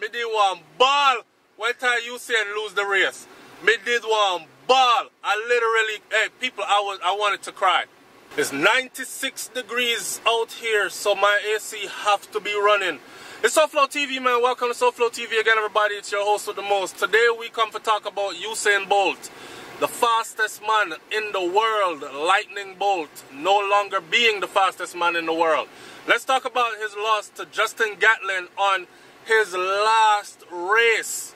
Me did one ball when time USAIN lose the race. Me did one ball. I literally, hey, people, I wanted to cry. It's 96 degrees out here, so my AC have to be running. It's SouFLoTV, man. Welcome to SouFLoTV again, everybody. It's your host with the most. Today we come to talk about USAIN Bolt, the fastest man in the world, Lightning Bolt, no longer being the fastest man in the world. Let's talk about his loss to Justin Gatlin on his last race.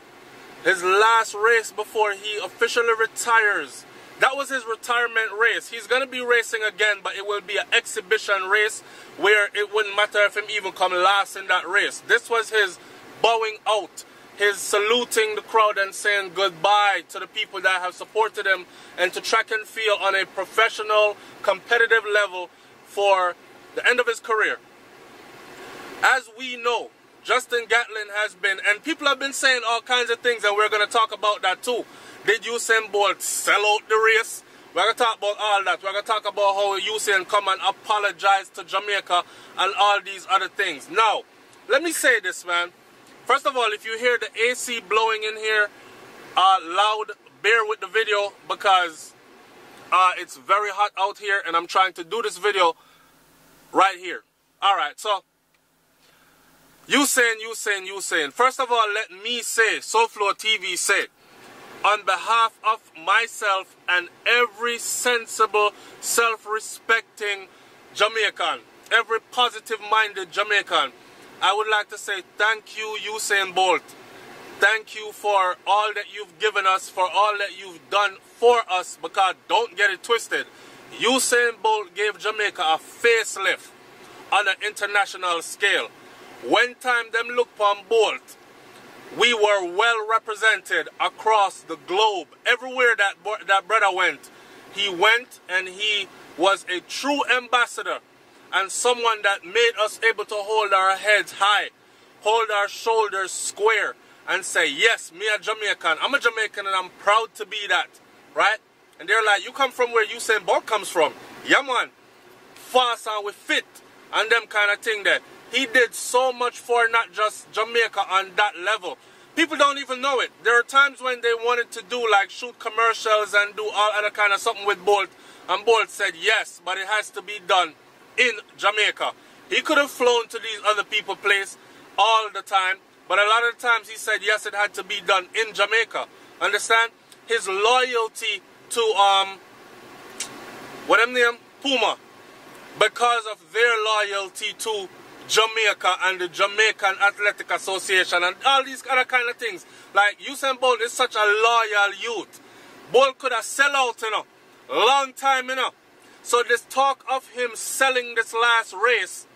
His last race before he officially retires. That was his retirement race. He's going to be racing again, but it will be an exhibition race where it wouldn't matter if him even come last in that race. This was his bowing out, his saluting the crowd and saying goodbye to the people that have supported him and to track and field on a professional, competitive level for the end of his career. As we know, Justin Gatlin has been, and people have been saying all kinds of things, and we're going to talk about that too. Did USAIN Bolt sell out the race? We're going to talk about all that. We're going to talk about how USAIN come and apologize to Jamaica and all these other things. Now, let me say this, man. First of all, if you hear the AC blowing in here loud, bear with the video because it's very hot out here and I'm trying to do this video right here. Alright, so USAIN. First of all, let me say, SouFLoTV say, on behalf of myself and every sensible, self-respecting Jamaican, every positive-minded Jamaican, I would like to say thank you, USAIN Bolt. Thank you for all that you've given us, for all that you've done for us, because don't get it twisted. USAIN Bolt gave Jamaica a facelift on an international scale. When time them look on Bolt, we were well represented across the globe. Everywhere that brother went, he went and he was a true ambassador and someone that made us able to hold our heads high, hold our shoulders square and say, yes, me a Jamaican. I'm a Jamaican and I'm proud to be that, right? And they're like, you come from where USAIN Bolt comes from. Yeah, man. Fast and we fit and them kind of thing there. He did so much for not just Jamaica on that level. People don't even know it. There are times when they wanted to do like shoot commercials and do all other kind of something with Bolt. And Bolt said yes, but it has to be done in Jamaica. He could have flown to these other people's place all the time. But a lot of the times he said yes, it had to be done in Jamaica. Understand? His loyalty to, what them name? Puma. Because of their loyalty to Jamaica and the Jamaican Athletic Association and all these other kind of things. Like USAIN Bolt is such a loyal youth. Bolt could have sell out, you know, long time, you know. So this talk of him selling this last race,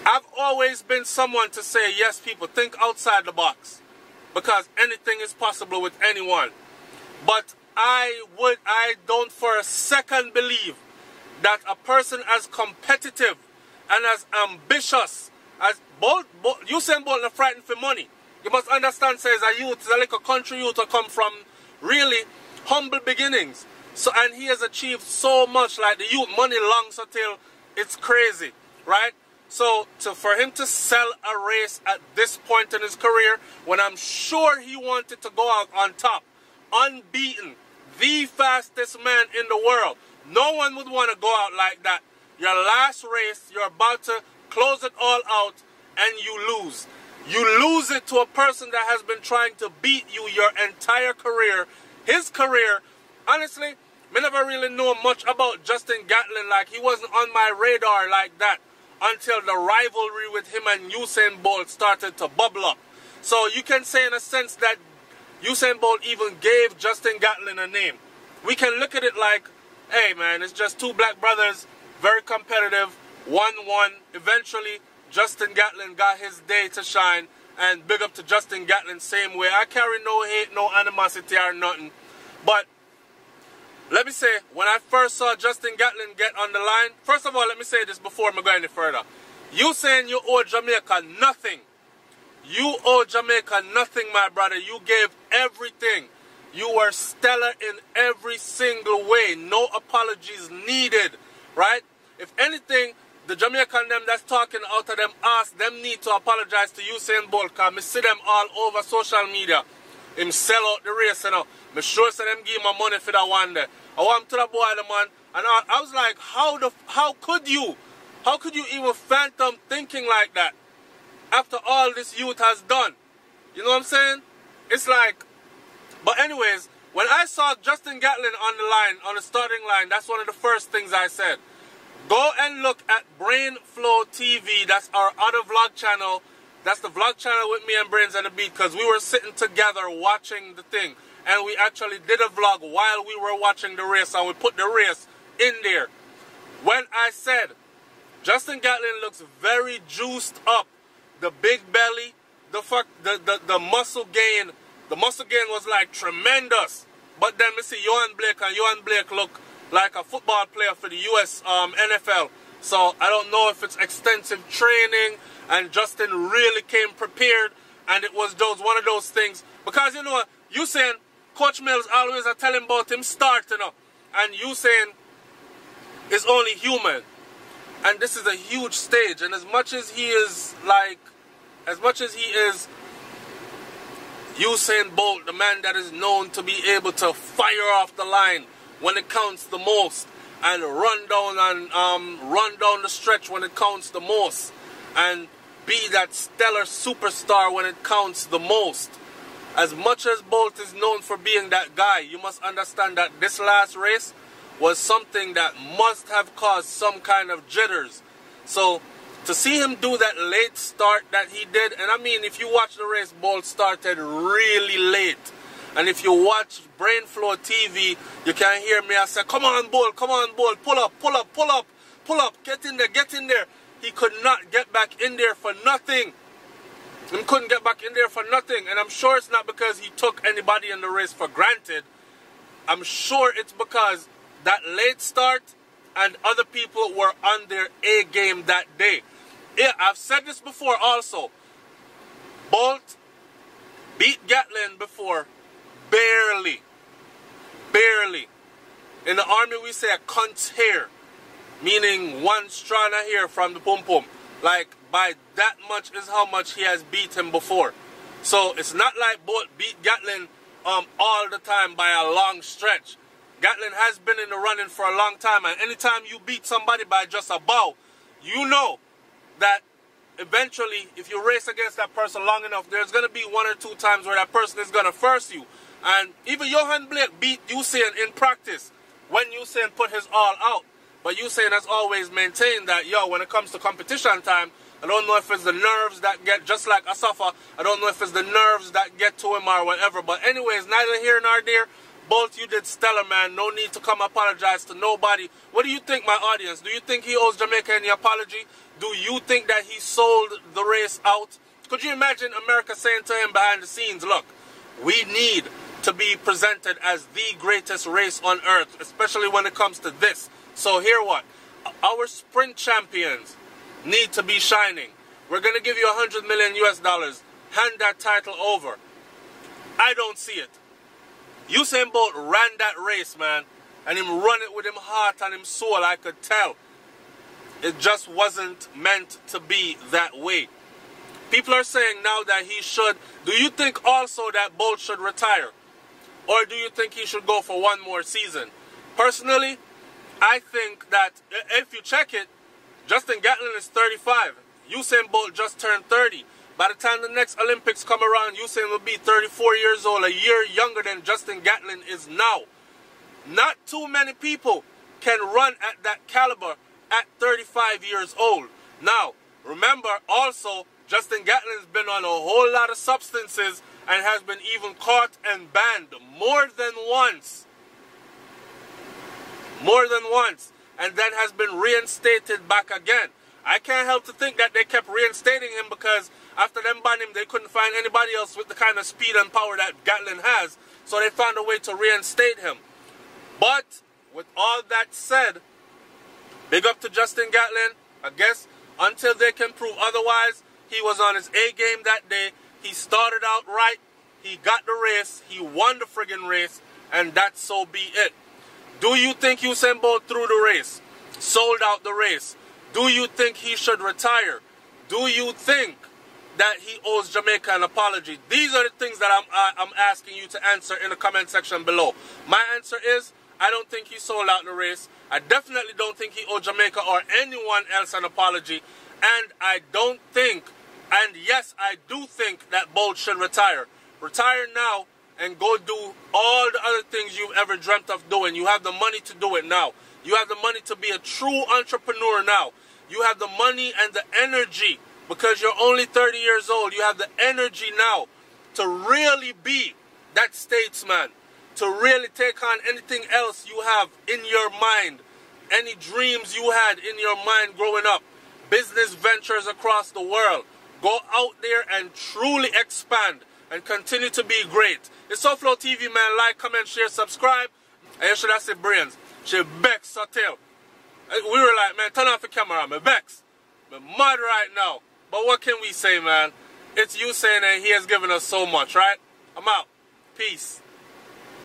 I've always been someone to say, yes, people, think outside the box. Because anything is possible with anyone. But I don't for a second believe that a person as competitive and as ambitious as Bolt, USAIN Bolt not frightened for money. You must understand, says a youth, a little country youth to come from really humble beginnings. So, and he has achieved so much, like the youth money longs until it's crazy, right? So, for him to sell a race at this point in his career, when I'm sure he wanted to go out on top, unbeaten, the fastest man in the world, no one would want to go out like that. Your last race, you're about to close it all out and you lose. You lose it to a person that has been trying to beat you your entire career. His career, honestly, I never really know much about Justin Gatlin. Like, he wasn't on my radar like that until the rivalry with him and USAIN Bolt started to bubble up. So you can say in a sense that USAIN Bolt even gave Justin Gatlin a name. We can look at it like, hey man, it's just two black brothers, very competitive, 1-1. Eventually, Justin Gatlin got his day to shine, and big up to Justin Gatlin same way. I carry no hate, no animosity or nothing. But let me say, when I first saw Justin Gatlin get on the line, first of all, let me say this before I go any further. You saying you owe Jamaica nothing. You owe Jamaica nothing, my brother. You gave everything. You were stellar in every single way. No apologies needed, right? If anything, the Jamaican them that's talking out of them ass, them need to apologize to Usain Bolt, because I see them all over social media. Him sell out the race, you know. Me sure say them give my money for that one day. I want to the boy, the man, and I was like, how could you? How could you even phantom thinking like that after all this youth has done? You know what I'm saying? It's like, but anyways, when I saw Justin Gatlin on the line, on the starting line, that's one of the first things I said. Go and look at SouFLoTV. That's our other vlog channel. That's the vlog channel with me and Brains and the Beat, because we were sitting together watching the thing. And we actually did a vlog while we were watching the race, and we put the race in there. When I said, Justin Gatlin looks very juiced up. The big belly, the muscle gain. The muscle gain was like tremendous. But then we see Yohan Blake, and Yohan Blake look like a football player for the US NFL. So I don't know if it's extensive training and Justin really came prepared and it was one of those things. Because you know, Usain, Coach Mills always telling about him starting up. And Usain is only human. And this is a huge stage. And as much as he is Usain Bolt, the man that is known to be able to fire off the line when it counts the most, and run down the stretch when it counts the most, and be that stellar superstar when it counts the most. As much as Bolt is known for being that guy, you must understand that this last race was something that must have caused some kind of jitters. So to see him do that late start that he did, and I mean, if you watch the race, Bolt started really late. And if you watch SouFLoTV, you can hear me. I say, come on, Bolt, pull up, pull up, pull up, pull up, get in there, get in there. He could not get back in there for nothing. He couldn't get back in there for nothing. And I'm sure it's not because he took anybody in the race for granted. I'm sure it's because that late start and other people were on their A game that day. Yeah, I've said this before also. Bolt beat Gatlin before. Barely. Barely. In the army we say a cunt's hair, meaning one strand of hair from the pum-pum. Like, by that much is how much he has beat him before. So it's not like Bolt beat Gatlin all the time by a long stretch. Gatlin has been in the running for a long time, and anytime you beat somebody by just a bow, you know that eventually, if you race against that person long enough, there's going to be 1 or 2 times where that person is going to first you. And even Yohan Blake beat Usain in practice when Usain put his all out. But Usain has always maintained that, yo, when it comes to competition time, I don't know if it's the nerves that get, just like Asafa, I don't know if it's the nerves that get to him or whatever. But anyways, neither here nor there. Bolt, you did stellar, man. No need to come apologize to nobody. What do you think, my audience? Do you think he owes Jamaica any apology? Do you think that he sold the race out? Could you imagine America saying to him behind the scenes, look, we need to be presented as the greatest race on earth, especially when it comes to this. So here what? Our sprint champions need to be shining. We're going to give you $100 million US. Hand that title over. I don't see it. Usain Bolt ran that race, man, and him run it with him heart and him soul. I could tell. It just wasn't meant to be that way. People are saying now that he should. Do you think also that Bolt should retire? Or do you think he should go for one more season? Personally, I think that if you check it, Justin Gatlin is 35. Usain Bolt just turned 30. By the time the next Olympics come around, Usain will be 34 years old, a year younger than Justin Gatlin is now. Not too many people can run at that caliber at 35 years old. Now, remember also, Justin Gatlin's been on a whole lot of substances and has been even caught and banned more than once. More than once. And then has been reinstated back again. I can't help to think that they kept reinstating him because after them banned him, they couldn't find anybody else with the kind of speed and power that Gatlin has. So they found a way to reinstate him. But with all that said, big up to Justin Gatlin. I guess until they can prove otherwise, he was on his A game that day. He started out right. He got the race. He won the friggin' race. And that so be it. Do you think Usain Bolt threw the race? Sold out the race? Do you think he should retire? Do you think that he owes Jamaica an apology? These are the things that I'm asking you to answer in the comment section below. My answer is, I don't think he sold out the race. I definitely don't think he owed Jamaica or anyone else an apology. And I don't think, and yes, I do think that Bolt should retire. Retire now and go do all the other things you've ever dreamt of doing. You have the money to do it now. You have the money to be a true entrepreneur now. You have the money and the energy, because you're only 30 years old. You have the energy now to really be that statesman, to really take on anything else you have in your mind, any dreams you had in your mind growing up, business ventures across the world. Go out there and truly expand and continue to be great. It's SouFLoTV, man. Like, comment, share, subscribe. And you should have said brains. She Bex, so tell. We were like, man, turn off the camera. I'm Bex. I'm mad right now. But what can we say, man? It's USAIN, and he has given us so much, right? I'm out. Peace.